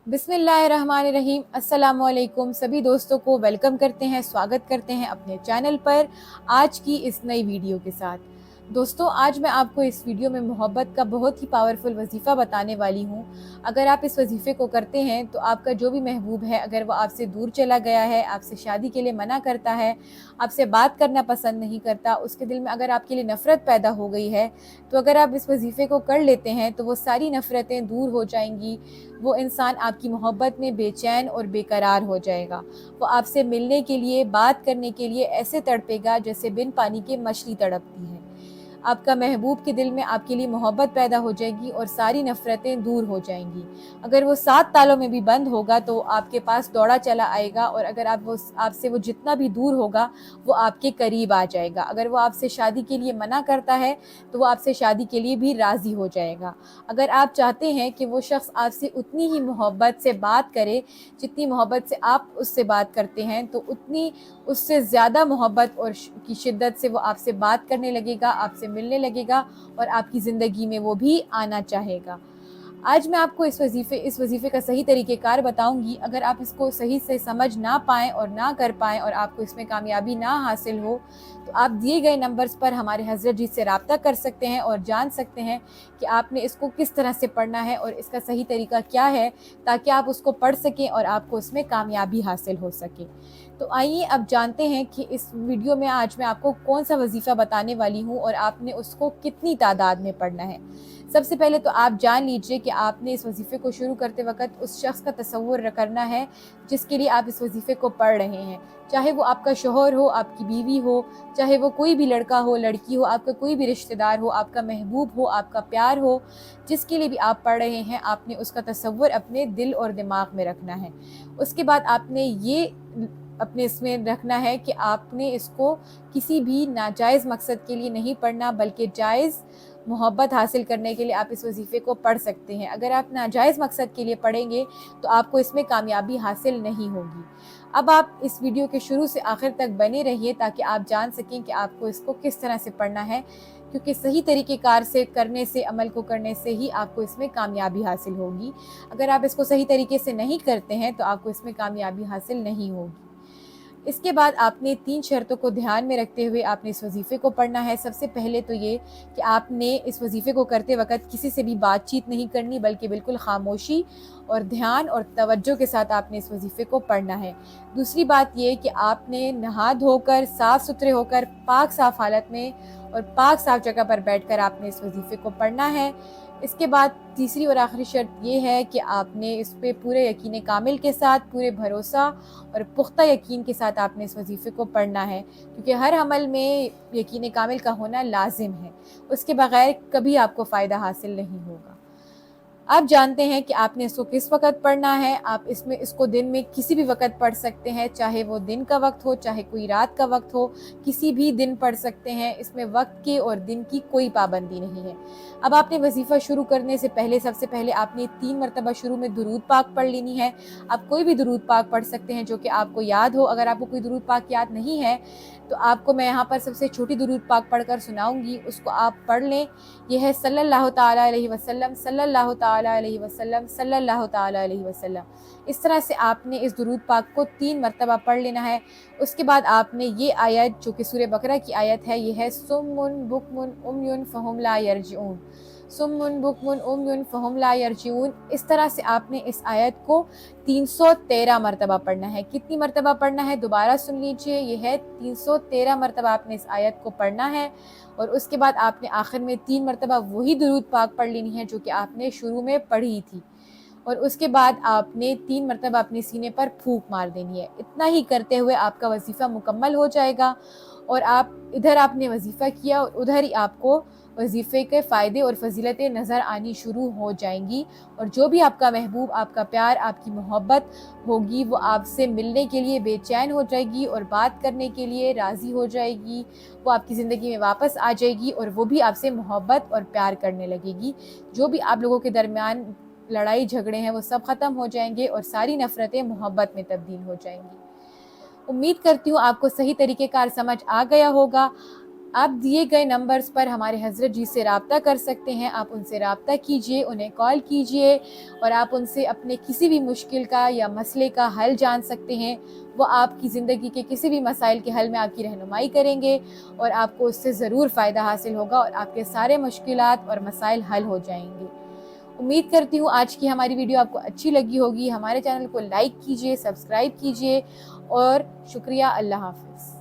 बिस्मिल्लाहिर्रहमानिर्रहीम। अस्सलामुअलैकुम। सभी दोस्तों को वेलकम करते हैं, स्वागत करते हैं अपने चैनल पर आज की इस नई वीडियो के साथ। दोस्तों, आज मैं आपको इस वीडियो में मोहब्बत का बहुत ही पावरफुल वजीफ़ा बताने वाली हूँ। अगर आप इस वजीफ़े को करते हैं तो आपका जो भी महबूब है, अगर वो आपसे दूर चला गया है, आपसे शादी के लिए मना करता है, आपसे बात करना पसंद नहीं करता, उसके दिल में अगर आपके लिए नफ़रत पैदा हो गई है, तो अगर आप इस वजीफ़े को कर लेते हैं तो वो सारी नफ़रतें दूर हो जाएंगी। वो इंसान आपकी मोहब्बत में बेचैन और बेकरार हो जाएगा। वो आपसे मिलने के लिए, बात करने के लिए ऐसे तड़पेगा जैसे बिन पानी के मछली तड़पती है। आपका महबूब के दिल में आपके लिए मोहब्बत पैदा हो जाएगी और सारी नफ़रतें दूर हो जाएंगी। अगर वो 7 तालों में भी बंद होगा तो आपके पास दौड़ा चला आएगा, और अगर आपसे वो जितना भी दूर होगा वो आपके करीब आ जाएगा। अगर वो आपसे शादी के लिए मना करता है तो वो आपसे शादी के लिए भी राज़ी हो जाएगा। अगर आप चाहते हैं कि वो शख्स आपसे उतनी ही मोहब्बत से बात करे जितनी मोहब्बत से आप उससे बात करते हैं, तो उतनी उससे ज़्यादा मोहब्बत और की शिद्दत से वो आपसे बात करने लगेगा, आपसे मिलने लगेगा और आपकी ज़िंदगी में वो भी आना चाहेगा। आज मैं आपको इस वजीफ़े का सही तरीक़ेकार बताऊंगी। अगर आप इसको सही से समझ ना पाएँ और ना कर पाएँ और आपको इसमें कामयाबी ना हासिल हो, तो आप दिए गए नंबर्स पर हमारे हज़रत जी से रब्ता कर सकते हैं और जान सकते हैं कि आपने इसको किस तरह से पढ़ना है और इसका सही तरीका क्या है, ताकि आप उसको पढ़ सकें और आपको उसमें कामयाबी हासिल हो सके। तो आइए अब जानते हैं कि इस वीडियो में आज मैं आपको कौन सा वजीफ़ा बताने वाली हूँ और आपने उसको कितनी तादाद में पढ़ना है। सबसे पहले तो आप जान लीजिए कि आपने इस वजीफ़े को शुरू करते वक़्त उस शख्स का तसव्वुर करना है जिसके लिए आप इस वजीफ़े को पढ़ रहे हैं। चाहे वो आपका शौहर हो, आपकी बीवी हो, चाहे वो कोई भी लड़का हो, लड़की हो, आपका कोई भी रिश्तेदार हो, आपका महबूब हो, आपका प्यार हो, जिसके लिए भी आप पढ़ रहे हैं, आपने उसका तसव्वुर अपने दिल और दिमाग में रखना है। उसके बाद आपने ये अपने इसमें रखना है कि आपने इसको किसी भी नाजायज़ मकसद के लिए नहीं पढ़ना, बल्कि जायज़ मोहब्बत हासिल करने के लिए आप इस वजीफ़े को पढ़ सकते हैं। अगर आप नाजायज़ मकसद के लिए पढ़ेंगे तो आपको इसमें कामयाबी हासिल नहीं होगी। अब आप इस वीडियो के शुरू से आखिर तक बने रहिए ताकि आप जान सकें कि आपको इसको किस तरह से पढ़ना है, क्योंकि सही तरीक़ेकार से करने से, अमल को करने से ही आपको इसमें कामयाबी हासिल होगी। अगर आप इसको सही तरीके से नहीं करते हैं तो आपको इसमें कामयाबी हासिल नहीं होगी। इसके बाद आपने 3 शर्तों को ध्यान में रखते हुए आपने इस वजीफ़े को पढ़ना है। सबसे पहले तो ये कि आपने इस वजीफ़े को करते वक़्त किसी से भी बातचीत नहीं करनी, बल्कि बिल्कुल ख़ामोशी और ध्यान और तवज्जो के साथ आपने इस वजीफ़े को पढ़ना है। दूसरी बात ये कि आपने नहा धोकर, साफ़-सुथरे होकर, पाक-साफ़ हालत में और पाक-साफ़ जगह पर बैठकर आपने इस वजीफ़े को पढ़ना है। इसके बाद तीसरी और आखिरी शर्त ये है कि आपने इस पे पूरे यकीन कामिल के साथ, पूरे भरोसा और पुख्ता यकीन के साथ आपने इस वजीफ़े को पढ़ना है, क्योंकि हर अमल में यकीन कामिल का होना लाजिम है। उसके बगैर कभी आपको फ़ायदा हासिल नहीं होगा। आप जानते हैं कि आपने इसको किस वक़्त पढ़ना है। आप इसको दिन में किसी भी वक़्त पढ़ सकते हैं, चाहे वो दिन का वक़्त हो, चाहे कोई रात का वक़्त हो, किसी भी दिन पढ़ सकते हैं। इसमें वक़्त की और दिन की कोई पाबंदी नहीं है। अब आपने वजीफ़ा शुरू करने से पहले सबसे पहले आपने 3 मरतबा शुरू में दुरूद पाक पढ़ लेनी है। आप कोई भी दुरूद पाक पढ़ सकते हैं जो कि आपको याद हो। अगर आपको कोई दुरूद पाक याद नहीं है तो आपको मैं यहाँ पर सबसे छोटी दुरूद पाक पढ़कर सुनाऊँगी, उसको आप पढ़ लें। यह है सल्लल्लाहु ताला अलैहि वसल्लम, सल्लल्लाहु ताला अलैहि वसल्लम, सल्लल्लाहु ताला अलैहि वसल्लम। इस तरह से आपने इस दुरूद पाक को 3 मरतबा पढ़ लेना है। उसके बाद आपने ये आयत, जो कि सूरह बकरा की आयत है, ये है सुम्मुन बुकमुन उम्युन फहुम ला यरजिऊन, सुम्मुन बुकमुन उम्युन फहुम ला यरजिऊन। इस तरह से आपने इस आयत को 313 मरतबा पढ़ना है। कितनी मरतबा पढ़ना है दोबारा सुन लीजिए, यह है 313 मरतबा आपने इस आयत को पढ़ना है। और उसके बाद आपने आखिर में 3 मरतबा वही दुरूद पाक पढ़ लेनी है जो कि आपने शुरू में पढ़ी थी। और उसके बाद आपने 3 मरतबा अपने सीने पर फूंक मार देनी है। इतना ही करते हुए आपका वजीफ़ा मुकम्मल हो जाएगा और आप इधर आपने वजीफ़ा किया और उधर ही आपको वजीफ़े के फ़ायदे और फ़जीलतें नज़र आनी शुरू हो जाएंगी। और जो भी आपका महबूब, आपका प्यार, आपकी मोहब्बत होगी, वो आपसे मिलने के लिए बेचैन हो जाएगी और बात करने के लिए राज़ी हो जाएगी। वो आपकी ज़िंदगी में वापस आ जाएगी और वो भी आपसे मोहब्बत और प्यार करने लगेगी। जो भी आप लोगों के दरमियान लड़ाई झगड़े हैं वो सब ख़त्म हो जाएंगे और सारी नफ़रतें मोहब्बत में तब्दील हो जाएंगी। उम्मीद करती हूँ आपको सही तरीक़ेकार समझ आ गया होगा। آپ دیے گئے نمبرز پر ہمارے حضرت جی سے رابطہ کر سکتے ہیں. آپ ان سے رابطہ کیجئے, انہیں کال کیجئے اور آپ ان سے اپنے کسی بھی مشکل کا یا مسئلے کا حل جان سکتے ہیں. وہ آپ کی زندگی کے کسی بھی مسائل کے حل میں آپ کی رہنمائی کریں گے اور آپ کو اس سے ضرور فائدہ حاصل ہوگا اور آپ کے سارے مشکلات اور مسائل حل ہو جائیں گے. امید کرتی ہوں آج کی ہماری ویڈیو آپ کو اچھی لگی ہوگی. ہمارے چینل کو لائک کیجئے, سبسکرائب کیجئے اور شکریہ. اللہ حافظ.